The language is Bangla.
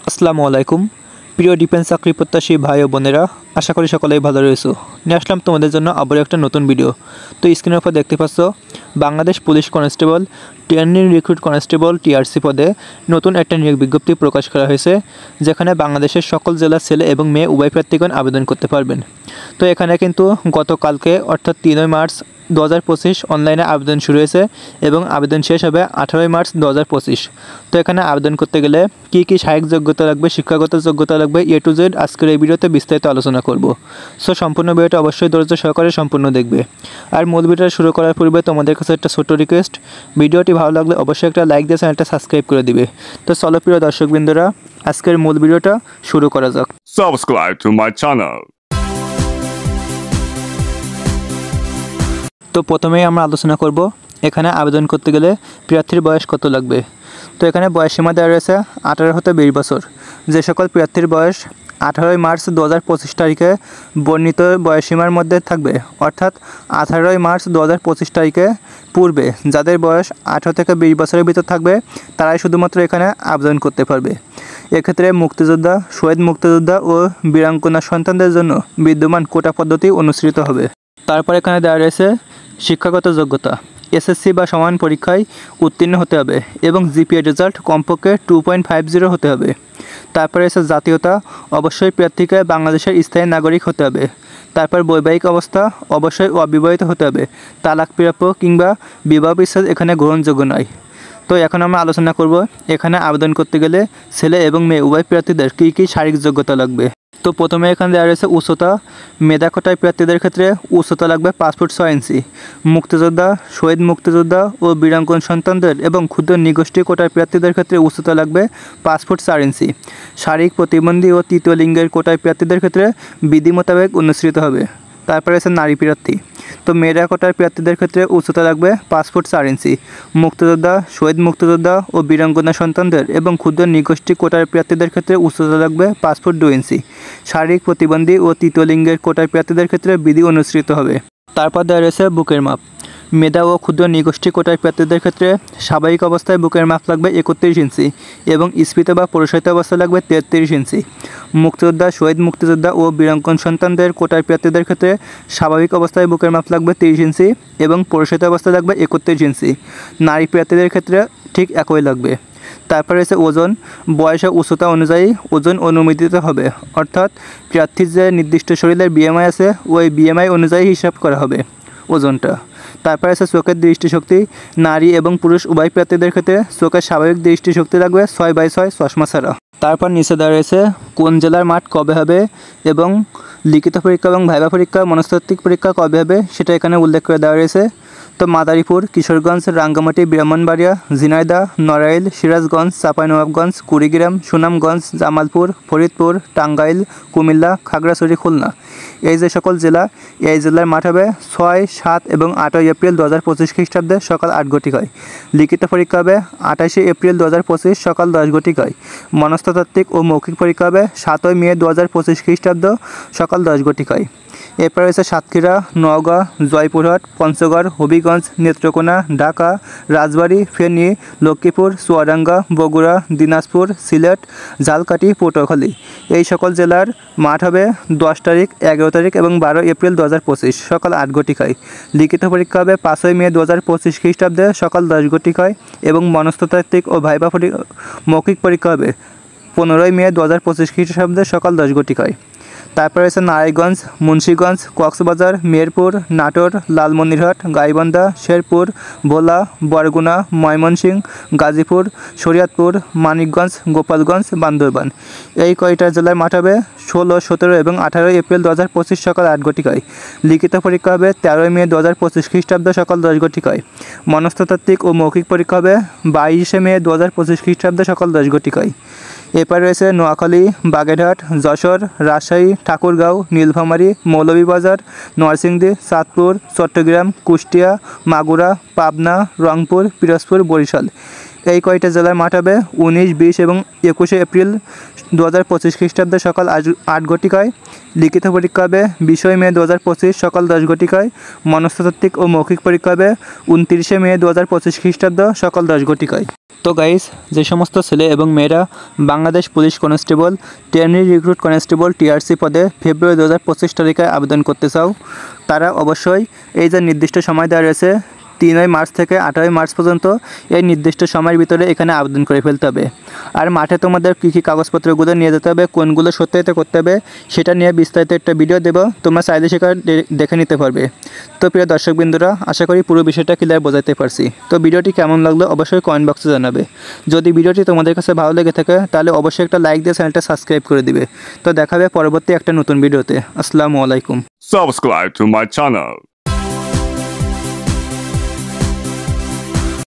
আসসালামু আলাইকুম প্রিয় ডিফেন্স চাকরি প্রত্যাশী ভাই ও বোনেরা, আশা করি সকলেই ভালো রয়েছো। নিয়ে আসলাম তোমাদের জন্য আবার একটা নতুন ভিডিও। তো স্ক্রিনের উপর দেখতে পাচ্ছ Bangladesh police constable training recruit constable TRC পদে নতুন একটা নিয়োগ বিজ্ঞপ্তি প্রকাশ করা হয়েছে, যেখানে বাংলাদেশের সকল জেলার ছেলে এবং মেয়ে উভয় প্রার্থীগণ আবেদন করতে পারবেন। তো এখানে কিন্তু গতকালকে অর্থাৎ 3 মার্চ 2025 অনলাইনে আবেদন শুরু হয়েছে এবং আবেদন শেষ হবে 18 মার্চ 2025। তো এখানে আবেদন করতে গেলে কী কী সহায়ক যোগ্যতা লাগবে, শিক্ষাগত যোগ্যতা লাগবে, এ টু জেড আজকের এই ভিডিওতে বিস্তারিত আলোচনা করব। সো সম্পূর্ণ ভিডিওটা অবশ্যই ধৈর্য সহকারে সম্পূর্ণ দেখবে। আর মূল ভিডিওটা শুরু করার পূর্বে তোমাদের কাছে একটা ছোট্ট রিকোয়েস্ট, ভিডিওটি ভালো লাগলে অবশ্যই একটা লাইক দিয়ে চ্যানেলটা সাবস্ক্রাইব করে দিবে। তো চলো প্রিয় দর্শকবৃন্দরা, আজকের মূল ভিডিওটা শুরু করা যাক। Subscribe to my channel. তো প্রথমেই আমরা আলোচনা করব এখানে আবেদন করতে গেলে প্রার্থীর বয়স কত লাগবে। তো এখানে বয়সসীমা দেওয়া রয়েছে 18 হতে 20 বছর। যে সকল প্রার্থীর বয়স 18 মার্চ 2025 তারিখে বর্ণিত বয়সসীমার মধ্যে থাকবে, অর্থাৎ 18 মার্চ 2025 তারিখে পূর্বে যাদের বয়স 18 থেকে 20 বছরের ভিতর থাকবে, তারাই শুধুমাত্র এখানে আবেদন করতে পারবে। এক্ষেত্রে মুক্তিযোদ্ধা, শহীদ মুক্তিযোদ্ধা ও বীরাঙ্গনা সন্তানদের জন্য বিদ্যমান কোটা পদ্ধতি অনুসৃত হবে। তারপর এখানে দেওয়া রয়েছে শিক্ষাগত যোগ্যতা। এসএসসি বা সমান পরীক্ষায় উত্তীর্ণ হতে হবে এবং জিপিএ রেজাল্ট কমপক্ষে 2.50 হতে হবে। তারপরে এসে জাতীয়তা, অবশ্যই প্রার্থীকে বাংলাদেশের স্থায়ী নাগরিক হতে হবে। তারপর বৈবাহিক অবস্থা, অবশ্যই অবিবাহিত হতে হবে। তালাক প্রাপ্য কিংবা বিবাহ বিচ্ছেদ এখানে গ্রহণযোগ্য নয়। তো এখন আমরা আলোচনা করব এখানে আবেদন করতে গেলে ছেলে এবং মেয়ে উভয় প্রার্থীদের কী কী শারীরিক যোগ্যতা লাগবে। তো প্রথমে এখানে দেওয়া রয়েছে উচ্চতা। মেধা কোটায় প্রার্থীদের ক্ষেত্রে উচ্চতা লাগবে 5 ফুট 6 ইঞ্চি। মুক্তিযোদ্ধা, শহীদ মুক্তিযোদ্ধা ও বীরাঙ্গন সন্তানদের এবং ক্ষুদ্র নিগোষ্ঠী কোটায় প্রার্থীদের ক্ষেত্রে উচ্চতা লাগবে 5 ফুট 4 ইঞ্চি। শারীরিক প্রতিবন্ধী ও তৃতীয় লিঙ্গের কোটায় প্রার্থীদের ক্ষেত্রে বিধি মোতাবেক অনুসৃত হবে। তারপরে আছে নারী প্রার্থী। তো মেয়েরা কোটার প্রার্থীদের ক্ষেত্রে উচ্চতা লাগবে 5 ফুট 4 ইঞ্চি। মুক্তিযোদ্ধা, শহীদ মুক্তিযোদ্ধা ও বীরাঙ্গনা সন্তানদের এবং ক্ষুদ্র নিগোষ্ঠী কোটার প্রার্থীদের ক্ষেত্রে উচ্চতা লাগবে 5 ফুট 2 ইঞ্চি। শারীরিক প্রতিবন্ধী ও তৃতীয় লিঙ্গের কোটার প্রার্থীদের ক্ষেত্রে বিধি অনুসৃত হবে। তারপর দেওয়া রয়েছে বুকের মাপ। মেধা ও ক্ষুদ্র নিগোষ্ঠী কোটার প্রার্থীদের ক্ষেত্রে স্বাভাবিক অবস্থায় বুকের মাপ লাগবে 31 ইঞ্চি এবং স্ফীত বা পুরুষায়িত অবস্থায় লাগবে 33 ইঞ্চি। মুক্তিযোদ্ধা, শহীদ মুক্তিযোদ্ধা ও বীরাঙ্গন সন্তানদের কোটার প্রার্থীদের ক্ষেত্রে স্বাভাবিক অবস্থায় বুকের মাপ লাগবে 30 ইঞ্চি এবং পুরুষায়িত অবস্থায় লাগবে 31 ইঞ্চি। নারী প্রার্থীদের ক্ষেত্রে ঠিক একই লাগবে। তারপরে রয়েছে ওজন। বয়স ও উচ্চতা অনুযায়ী ওজন অনুমোদিত হবে, অর্থাৎ প্রার্থীর যে নির্দিষ্ট শরীরের বিএমআই আছে ওই বিএমআই অনুযায়ী হিসাব করা হবে ওজনটা। তারপরে আছে চোখের দৃষ্টিশক্তি। নারী এবং পুরুষ উভয় প্রার্থীদের ক্ষেত্রে চোখের স্বাভাবিক দৃষ্টিশক্তি লাগবে 6/6 চশমা ছাড়া। তারপর নিচে দেওয়া রয়েছে কোন জেলার মাঠ কবে হবে এবং লিখিত পরীক্ষা এবং ভাইভা পরীক্ষা, মনস্তাত্ত্বিক পরীক্ষা কবে হবে সেটা এখানে উল্লেখ করে দেওয়া রয়েছে। তো মাদারীপুর, কিশোরগঞ্জ, রাঙ্গামাটি, ব্রাহ্মণবাড়িয়া, ঝিনাইদহ, নড়াইল, সিরাজগঞ্জ, চাঁপাইনবাবগঞ্জ, কুড়িগ্রাম, সুনামগঞ্জ, জামালপুর, ফরিদপুর, টাঙ্গাইল, কুমিল্লা, খাগড়াছড়ি, খুলনা, এই যে সকল জেলা, এই জেলার মাঠ হবে 6, 7 এবং 8 এপ্রিল 2025 খ্রিস্টাব্দে সকাল 8 ঘটিকায়। লিখিত পরীক্ষা হবে 28 এপ্রিল 2025 সকাল 10 ঘটিকায়। মনস্তাত্ত্বিক ও মৌখিক পরীক্ষা হবে 7 মে 2025 খ্রিস্টাব্দ সকাল 10 ঘটিকায়। এরপর রয়েছে সাতক্ষীরা, নওগাঁ, জয়পুরহাট, পঞ্চগড়, হবিগঞ্জ, নেত্রকোনা, ঢাকা, রাজবাড়ী, ফেনী, লক্ষ্মীপুর, চুয়াডাঙ্গা, বগুড়া, দিনাজপুর, সিলেট, ঝালকাঠি, পটুয়াখালী, এই সকল জেলার মাঠ হবে 10 তারিখ, 11 তারিখ এবং 12 এপ্রিল 2025 সকাল 8 ঘটিকায়। লিখিত পরীক্ষা হবে 5 মে 2025 খ্রিস্টাব্দে সকাল 10 ঘটিকায় এবং মনস্তাত্ত্বিক ও ভাইভা মৌখিক পরীক্ষা হবে 15 মে 2025 খ্রিস্টাব্দে সকাল 10 ঘটিকায়। তারপরে রয়েছে নারায়ণগঞ্জ, মুন্সিগঞ্জ, কক্সবাজার, মেহেরপুর, নাটোর, লালমনিরহাট, গাইবান্ধা, শেরপুর, ভোলা, বরগুনা, ময়মনসিংহ, গাজীপুর, শরীয়তপুর, মানিকগঞ্জ, গোপালগঞ্জ, বান্দরবান, এই কয়টা জেলার মাঠ হবে 16, 17 এবং 18 এপ্রিল 2025 সকাল 8 ঘটিকায়। লিখিত পরীক্ষা হবে 13 মে 2025 খ্রিস্টাব্দ সকাল 10 ঘটিকায়। মনস্তাত্ত্বিক ও মৌখিক পরীক্ষা হবে 22 মে 2025 খ্রিস্টাব্দ সকাল 10 ঘটিকায়। এরপর রয়েছে নোয়াখালী, বাগেরহাট, যশোর, রাজশাহী, ঠাকুরগাঁও, নীলফামারী, মৌলভীবাজার, নরসিংদী, চাঁদপুর, চট্টগ্রাম, কুষ্টিয়া, মাগুরা, পাবনা, রংপুর, পিরোজপুর, বরিশাল, এই কয়টা জেলার মাঠ হবে 19, 20 এবং 21শে এপ্রিল 2025 খ্রিস্টাব্দে সকাল 8 ঘটিকায়। লিখিত পরীক্ষা হবে 20 মে 2025 সকাল 10 ঘটিকায়। মনস্তাত্ত্বিক ও মৌখিক পরীক্ষা হবে 29শে মে 2025 খ্রিস্টাব্দ সকাল 10 ঘটিকায়। তো গাইস, যে সমস্ত ছেলে এবং মেয়েরা Bangladesh police constable, trainee recruit constable TRC পদে ফেব্রুয়ারি 2025 তারিখে আবেদন করতে চাও, তারা অবশ্যই এই যে নির্দিষ্ট সময় দেওয়া রয়েছে 3 মার্চ থেকে 18 মার্চ পর্যন্ত, এই নির্দিষ্ট সময়ের ভিতরে এখানে আবেদন করে ফেলতে হবে। আর মাঠে তোমাদের কী কী কাগজপত্রগুলো নিয়ে যেতে হবে, কোনগুলো সত্যায়িত করতে হবে, সেটা নিয়ে বিস্তারিত একটা ভিডিও দেবো, তোমরা চাইলে সেখানে দেখে নিতে পারবে। তো প্রিয় দর্শকবৃন্দরা, আশা করি পুরো বিষয়টা ক্লিয়ার বোঝাতে পারছি। তো ভিডিওটি কেমন লাগলো অবশ্যই কমেন্ট বক্সে জানাবে। যদি ভিডিওটি তোমাদের কাছে ভালো লেগে থাকে তাহলে অবশ্যই একটা লাইক দিয়ে চ্যানেলটা সাবস্ক্রাইব করে দিবে। তো দেখা হবে পরবর্তী একটা নতুন ভিডিওতে। আসসালামু আলাইকুম। Subscribe to my channel.